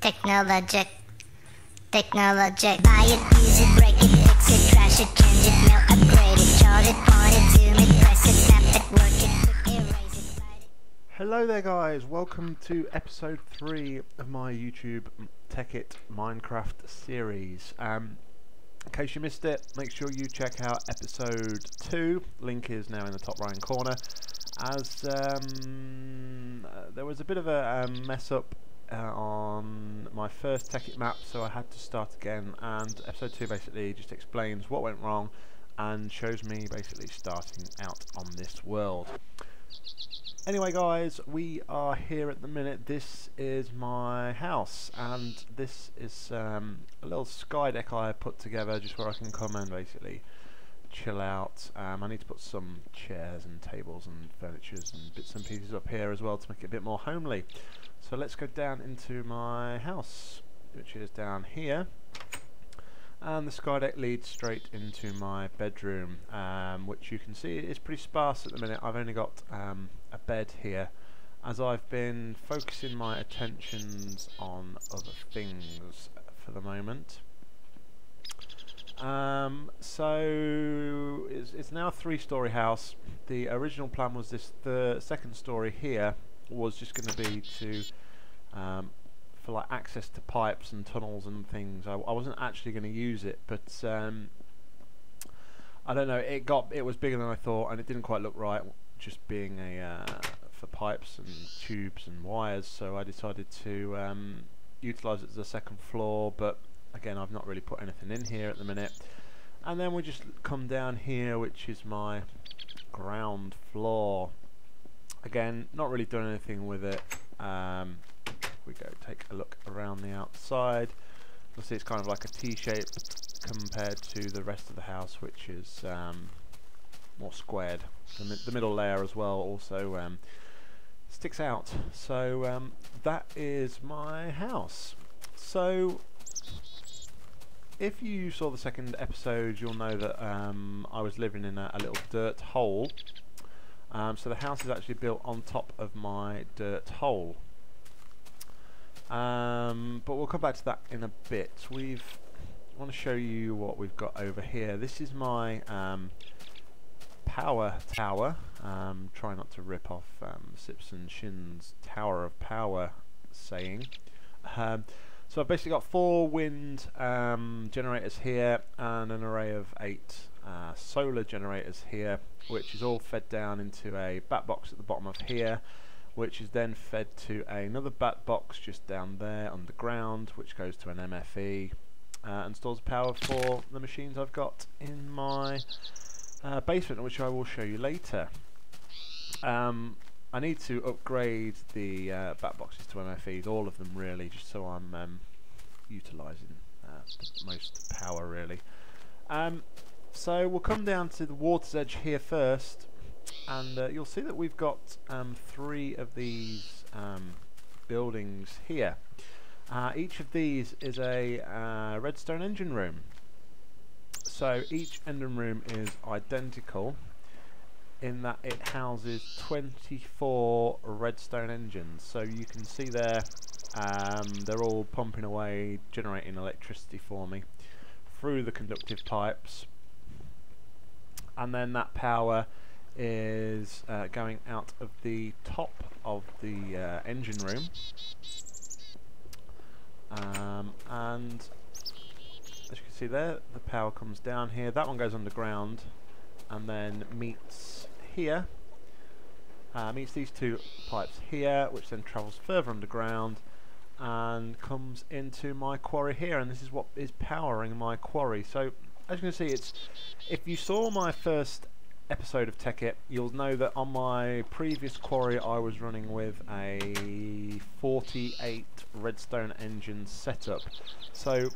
Technologic, Technologic. Buy it, use it, break it, fix it, trash it, change it, mail, upgrade it, chart it, point it, zoom it, press it, snap it, work it, quick erase it, write it. Hello there guys, welcome to episode 3 of my YouTube Tekkit Minecraft series. In case you missed it, make sure you check out episode 2, link is now in the top right hand corner, as there was a bit of a mess up on my first Tekkit map, so I had to start again, and episode 2 basically just explains what went wrong and shows me basically starting out on this world. Anyway guys, we are here at the minute. This is my house, and this is a little sky deck I put together just where I can come and basically chill out. I need to put some chairs and tables and furniture and bits and pieces up here as well to make it a bit more homely. So let's go down into my house, which is down here, and the sky deck leads straight into my bedroom, which you can see is pretty sparse at the minute. I've only got a bed here, as I've been focusing my attentions on other things for the moment. So it's now a 3-story house. The original plan was the second story here was just going to be to for like access to pipes and tunnels and things. I wasn't actually going to use it, but I don't know, it was bigger than I thought, and it didn't quite look right just being a for pipes and tubes and wires, so I decided to utilise it as a second floor. But again, I've not really put anything in here at the minute. And then we just come down here, which is my ground floor. Again, not really done anything with it. We go take a look around the outside. You'll see it's kind of like a T-shape compared to the rest of the house, which is more squared. The middle layer as well also sticks out. So that is my house. So if you saw the second episode, you'll know that I was living in a little dirt hole. So the house is actually built on top of my dirt hole. But we'll come back to that in a bit. I want to show you what we've got over here. This is my power tower. Try not to rip off Sips and Shin's Tower of Power saying. So I've basically got 4 wind generators here and an array of 8 solar generators here, which is all fed down into a bat box at the bottom of here, which is then fed to another bat box just down there underground, which goes to an MFE and stores power for the machines I've got in my basement, which I will show you later. I need to upgrade the bat boxes to MFEs, all of them really, just so I'm utilising the most power really. So we'll come down to the water's edge here first, and you'll see that we've got 3 of these buildings here. Each of these is a redstone engine room. So each engine room is identical in that it houses 24 redstone engines. So you can see there, they're all pumping away, generating electricity for me through the conductive pipes, and then that power is going out of the top of the engine room, and as you can see there, the power comes down here. That one goes underground and then meets here, meets these 2 pipes here, which then travels further underground and comes into my quarry here, and this is what is powering my quarry. So as you can see, if you saw my first episode of Tekkit, you'll know that on my previous quarry I was running with a 48 redstone engine setup. So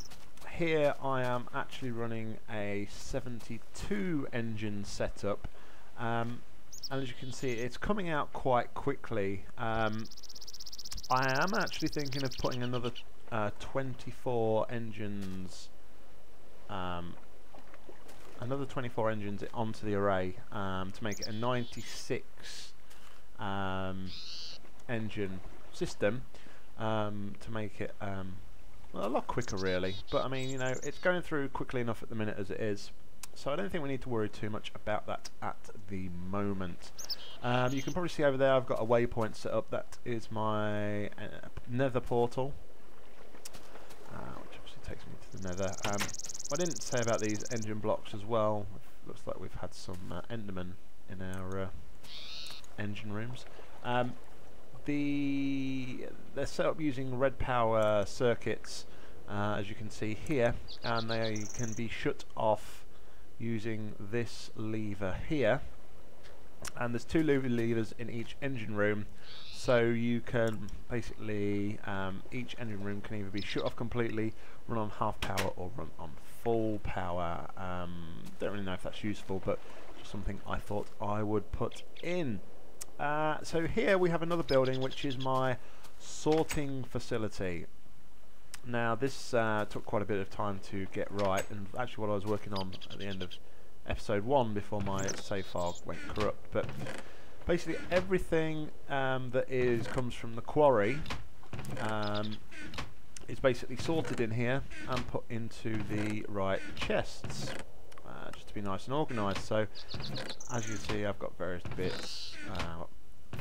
here I am actually running a 72 engine setup, and as you can see, it's coming out quite quickly. I am actually thinking of putting another 24 engines onto the array to make it a 96 engine system, to make it well, a lot quicker really. But I mean, you know, it's going through quickly enough at the minute as it is, so I don't think we need to worry too much about that at the moment. You can probably see over there I've got a waypoint set up. That is my nether portal, which obviously takes me to the nether. I didn't say about these engine blocks as well. Looks like we've had some endermen in our engine rooms. They're set up using red power circuits, as you can see here, and they can be shut off using this lever here. And there's two levers in each engine room, so you can basically each engine room can either be shut off completely, run on half power, or run on full power. Don't really know if that's useful, but just something I thought I would put in. So here we have another building, which is my sorting facility. Now this took quite a bit of time to get right, and actually what I was working on at the end of episode 1 before my save file went corrupt. But basically everything that comes from the quarry is basically sorted in here and put into the right chests, just to be nice and organised. So as you can see, I've got various bits,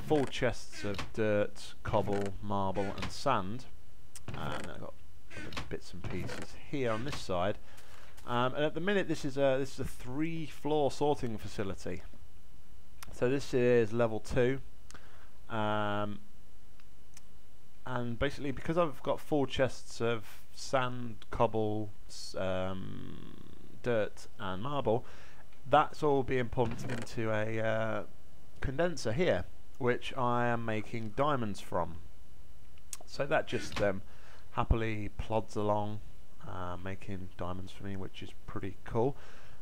full chests of dirt, cobble, marble and sand, and I've got other bits and pieces here on this side. And at the minute this is a 3-floor sorting facility. So this is level 2, and basically because I've got full chests of sand, cobble, dirt and marble, that's all being pumped into a condenser here, which I am making diamonds from. So that just happily plods along, making diamonds for me, which is pretty cool.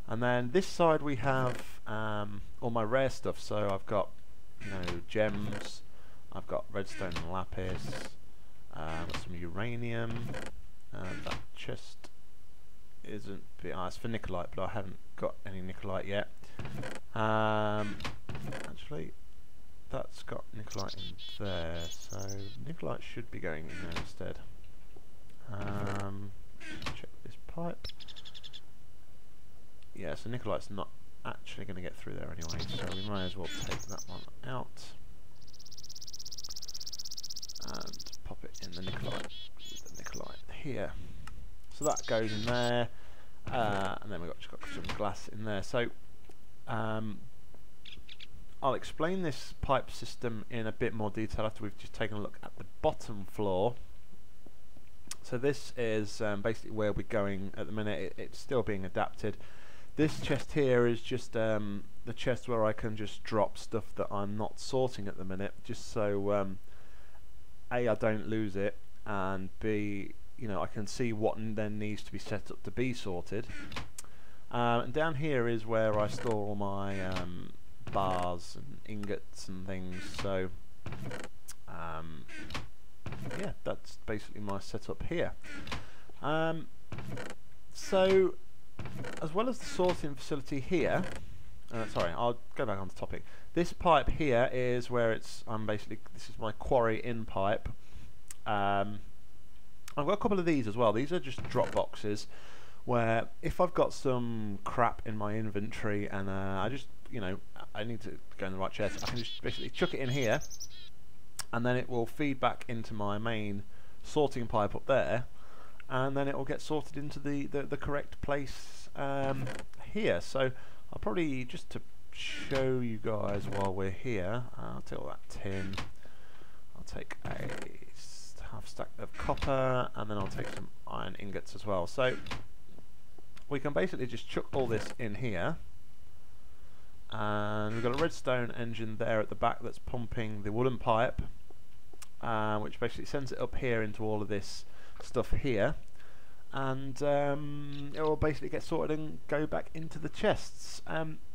And then this side we have all my rare stuff. So I've got, you know, gems, I've got redstone and lapis, got some uranium, and that chest isn't it's for Nikolite, but I haven't got any Nikolite yet. Actually that's got Nikolite in there, so Nikolite should be going in there instead. Check this pipe. Yeah, so Nikolite's not actually going to get through there anyway, so we may as well take that one out and pop it in the Nikolite here. So that goes in there, and then we've just got some glass in there. So I'll explain this pipe system in a bit more detail after we've just taken a look at the bottom floor. So this is basically where we're going at the minute. It's still being adapted. This chest here is just the chest where I can just drop stuff that I'm not sorting at the minute, just so A, I don't lose it, and B, you know, I can see what then needs to be set up to be sorted. And down here is where I store all my bars and ingots and things. So yeah, that's basically my setup here. So as well as the sorting facility here, sorry, I'll go back on the topic. This pipe here is where this is my quarry in pipe. I've got a couple of these as well. These are just drop boxes where if I've got some crap in my inventory and I just, you know, I need to go in the right chest, I can just basically chuck it in here, and then it will feed back into my main sorting pipe up there, and then it will get sorted into the correct place here. So I'll probably, just to show you guys while we're here, I'll take all that tin, I'll take a half stack of copper, and then I'll take some iron ingots as well. So we can basically just chuck all this in here, and we've got a redstone engine there at the back that's pumping the wooden pipe, which basically sends it up here into all of this stuff here, and it will basically get sorted and go back into the chests.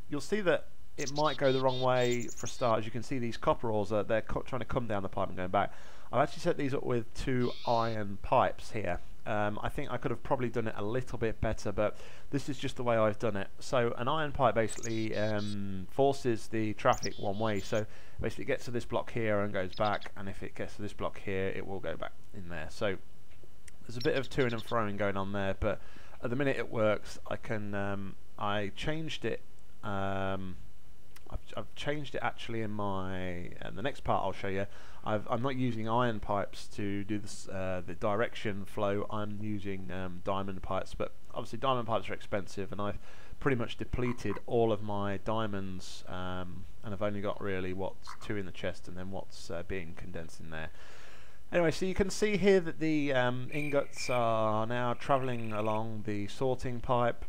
You'll see that it might go the wrong way for a start. As you can see, these copper ores they're trying to come down the pipe and going back. I've actually set these up with 2 iron pipes here, I think I could have probably done it a little bit better, but this is just the way I've done it. So an iron pipe basically forces the traffic one way. So basically it gets to this block here and goes back, and if it gets to this block here, it will go back in there. So there's a bit of toing and froing going on there, but at the minute it works. I can I changed it. I've changed it actually in my the next part I'll show you. I'm not using iron pipes to do this, the direction flow. I'm using diamond pipes, but obviously diamond pipes are expensive, and I've pretty much depleted all of my diamonds, and I've only got really what's 2 in the chest and then what's being condensed in there. Anyway, so you can see here that the ingots are now travelling along the sorting pipe.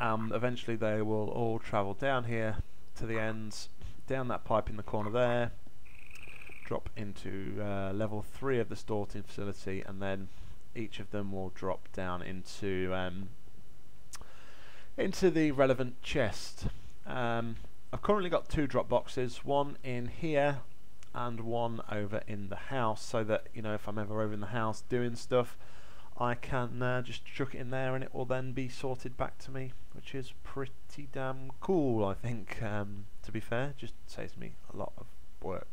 Eventually they will all travel down here to the ends, down that pipe in the corner there, drop into level 3 of the sorting facility, and then each of them will drop down into the relevant chest. I've currently got 2 drop boxes, one in here and one over in the house, so that, you know, if I'm ever over in the house doing stuff, I can just chuck it in there and it will then be sorted back to me, which is pretty damn cool, I think. To be fair, just saves me a lot of work.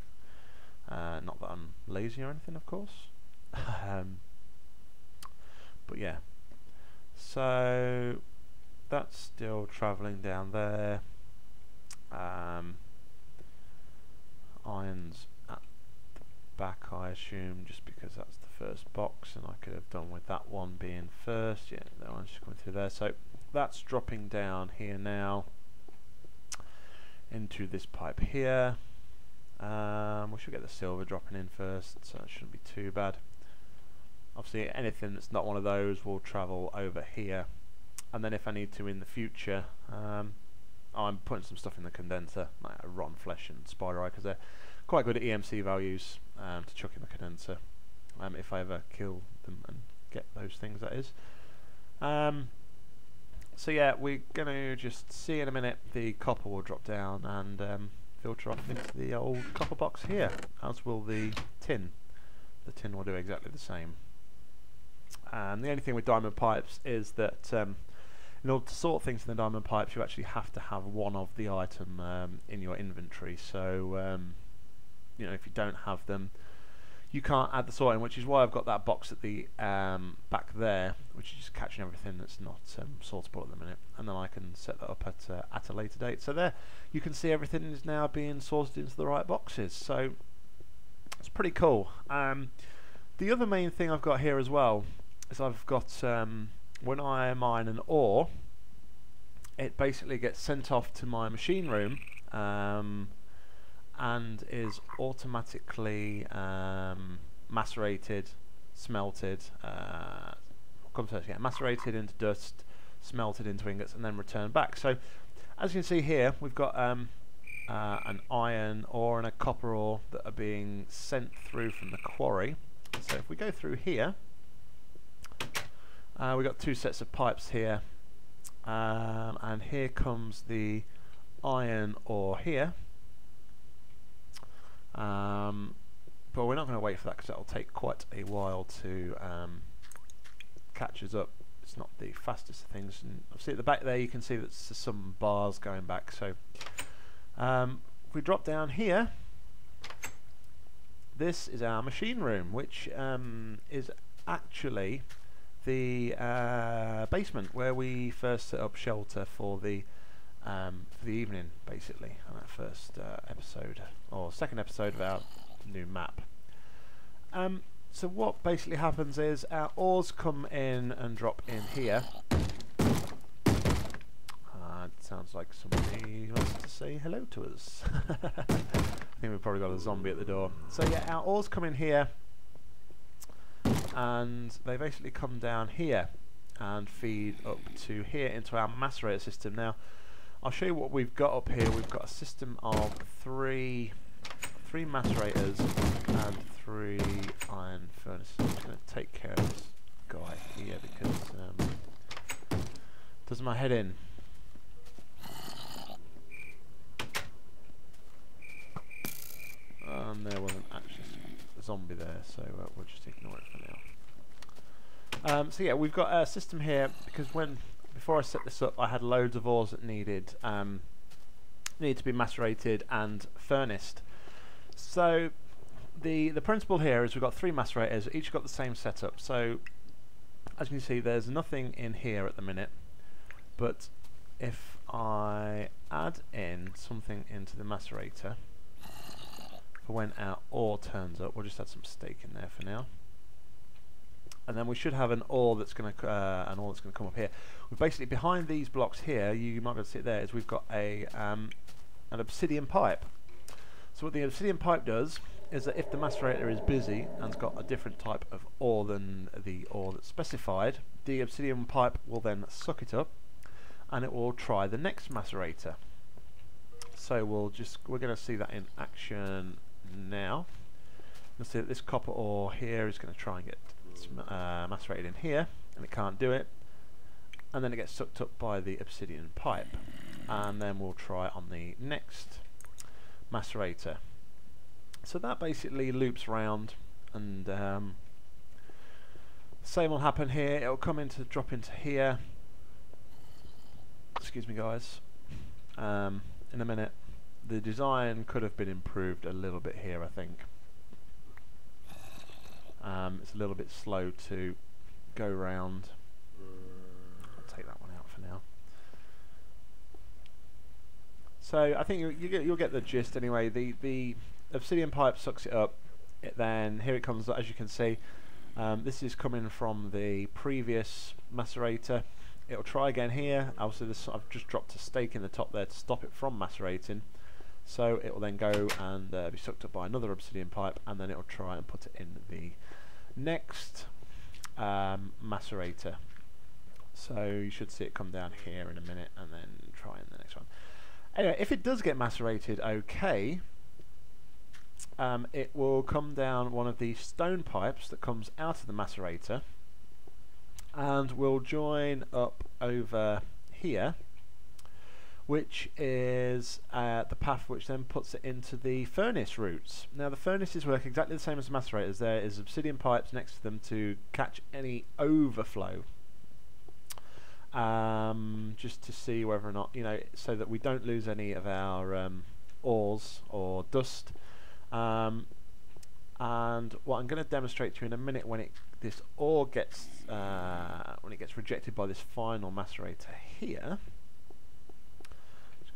Not that I'm lazy or anything, of course. But yeah, so that's still travelling down there. Irons at the back, I assume, just because that's the first box, and I could have done with that one being first. Yeah, that one's just coming through there. So that's dropping down here now into this pipe here. We should get the silver dropping in first, so it shouldn't be too bad. Obviously anything that's not one of those will travel over here, and then if I need to in the future, I'm putting some stuff in the condenser, like rotten flesh and spider eye, because they're quite good at EMC values to chuck in the condenser, if I ever kill them and get those things, that is. So yeah, we're going to just see in a minute the copper will drop down and filter off into the old copper box here, as will the tin. The tin will do exactly the same. The only thing with diamond pipes is that in order to sort things in the diamond pipes, you actually have to have one of the item in your inventory. So you know, if you don't have them, you can't add the sorting, which is why I've got that box at the back there, which is just catching everything that's not sortable at the minute, and then I can set that up at a later date. So there, you can see everything is now being sorted into the right boxes. So it's pretty cool. The other main thing I've got here as well is I've got when I mine an ore, it basically gets sent off to my machine room and is automatically macerated, smelted, macerated into dust, smelted into ingots, and then returned back. So as you can see here, we've got an iron ore and a copper ore that are being sent through from the quarry. So if we go through here, we've got 2 sets of pipes here, and here comes the iron ore here. But we're not going to wait for that because that will take quite a while to catch us up. It's not the fastest of things. And obviously at the back there you can see that there's some bars going back. So if we drop down here, this is our machine room, which is actually the basement where we first set up shelter for the evening, basically, on that first episode, or second episode of our new map. So what basically happens is our ores come in and drop in here. It sounds like somebody wants to say hello to us. I think we've probably got a zombie at the door. So yeah, our ores come in here, and they basically come down here and feed up to here into our macerator system. Now I'll show you what we've got up here. We've got a system of three macerators and 3 iron furnaces. I'm just going to take care of this guy here because it does my head in. And there wasn't actually a zombie there, so we'll just ignore it for now. So yeah, we've got a system here because before I set this up, I had loads of ores that needed to be macerated and furnaced. So the principle here is we've got 3 macerators, each got the same setup. So as you can see, there's nothing in here at the minute, but if I add in something into the macerator for when our ore turns up, we'll just add some steak in there for now. And then we should have an ore that's going to come up here. We're basically behind these blocks here. You might be able to see it there. Is we've got an obsidian pipe. So what the obsidian pipe does is that if the macerator is busy and's got a different type of ore than the ore that's specified, the obsidian pipe will then suck it up, and it will try the next macerator. So we're going to see that in action now. You'll see that this copper ore here is going to try and get macerated in here, and it can't do it, and then it gets sucked up by the obsidian pipe, and then we'll try on the next macerator. So that basically loops round, and same will happen here. It'll drop into here. Excuse me guys, in a minute. The design could have been improved a little bit here, I think. It's a little bit slow to go round. I'll take that one out for now. So I think you'll get the gist anyway. The obsidian pipe sucks it up. Then here it comes, as you can see. This is coming from the previous macerator. It'll try again here. Obviously, I've just dropped a stake in the top there to stop it from macerating. So it will then go and be sucked up by another obsidian pipe, and then it will try and put it in the next macerator. So you should see it come down here in a minute, and then try in the next one. Anyway, if it does get macerated, okay, it will come down one of these stone pipes that comes out of the macerator, and will join up over here, which is the path which then puts it into the furnace routes. Now the furnaces work exactly the same as the macerators. There is obsidian pipes next to them to catch any overflow, just to see whether or not, so that we don't lose any of our ores or dust. And what I'm going to demonstrate to you in a minute, when this ore gets rejected by this final macerator here.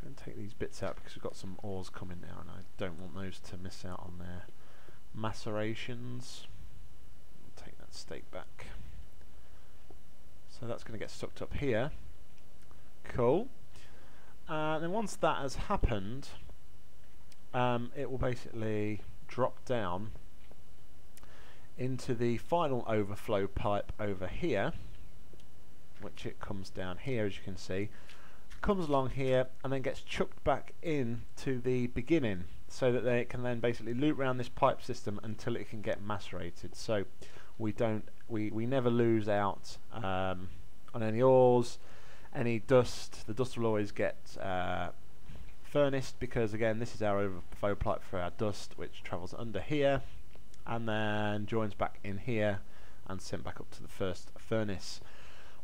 And take these bits out because we've got some ores coming now, and I don't want those to miss out on their macerations. I'll take that steak back. So that's going to get sucked up here. Cool. And then once that has happened, it will basically drop down into the final overflow pipe over here, which it comes down here, as you can see. Comes along here and then gets chucked back in to the beginning, so that it can then basically loop around this pipe system until it can get macerated. So we never lose out on any ores, any dust. The dust will always get furnaced, because again this is our overflow pipe for our dust, which travels under here and then joins back in here and sent back up to the first furnace.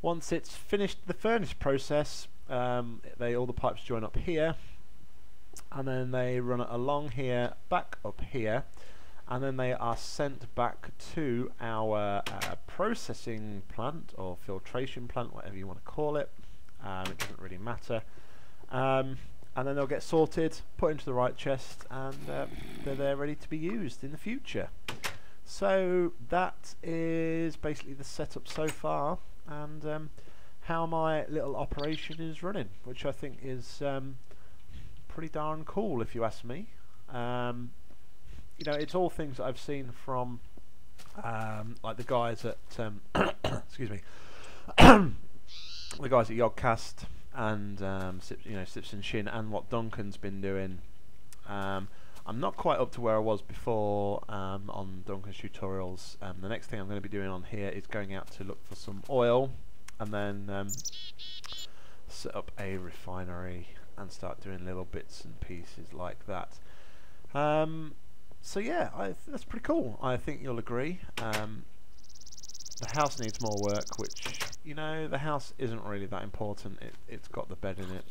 Once it's finished the furnace process, all the pipes join up here, and then they run it along here, back up here, and then they are sent back to our processing plant or filtration plant, whatever you want to call it. It doesn't really matter. And then they'll get sorted, put into the right chest, and they're there ready to be used in the future. So that is basically the setup so far, and how my little operation is running, which I think is pretty darn cool, if you ask me. It's all things that I've seen from like the guys at excuse me, the guys at Yogcast and Sips and Shin, and what Duncan's been doing. I'm not quite up to where I was before on Duncan's tutorials. The next thing I'm going to be doing on here is going out to look for some oil, and then set up a refinery and start doing little bits and pieces like that. So yeah, that's pretty cool. I think you'll agree. The house needs more work, which, you know, the house isn't really that important. It's got the bed in it,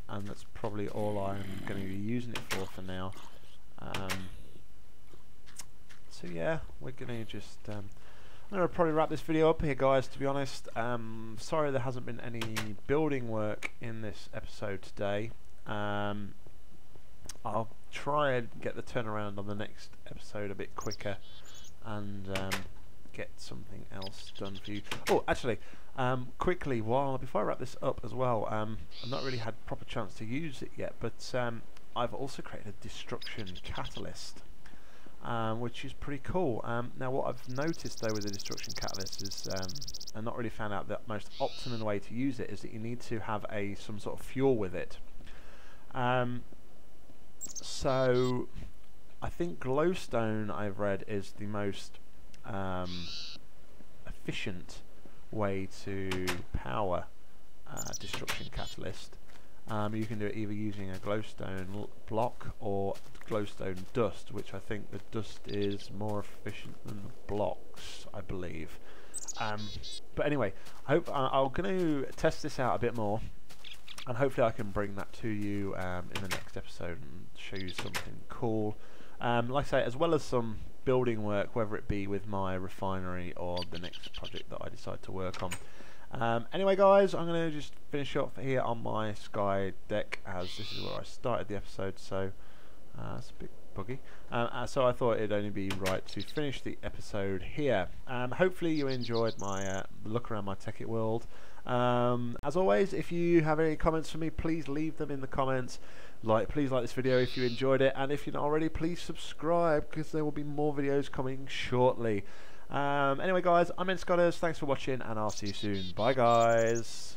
and that's probably all I'm going to be using it for now. So yeah, we're going to just... I'm going to probably wrap this video up here, guys, to be honest. Sorry there hasn't been any building work in this episode today. I'll try and get the turnaround on the next episode a bit quicker and get something else done for you. Oh, actually, quickly, before I wrap this up as well, I've not really had proper chance to use it yet, but I've also created a destruction catalyst, which is pretty cool. Now, what I've noticed though with the destruction catalyst is, I've not really found out the most optimum way to use it is that you need to have some sort of fuel with it. So I think glowstone, I've read, is the most efficient way to power destruction catalyst. You can do it either using a glowstone block or glowstone dust, which I think the dust is more efficient than the blocks, I believe. But anyway, I'm going to test this out a bit more, and hopefully I can bring that to you in the next episode and show you something cool. Like I say, as well as some building work, whether it be with my refinery or the next project that I decide to work on. Anyway, guys, I'm going to just finish up here on my sky deck, as this is where I started the episode, so it's a bit buggy. So I thought it'd only be right to finish the episode here. Hopefully you enjoyed my look around my Tekkit world. As always, if you have any comments for me, please leave them in the comments. Please like this video if you enjoyed it, and if you're not already, please subscribe, because there will be more videos coming shortly. Anyway, guys, I'm Scholars. Thanks for watching, and I'll see you soon. Bye, guys.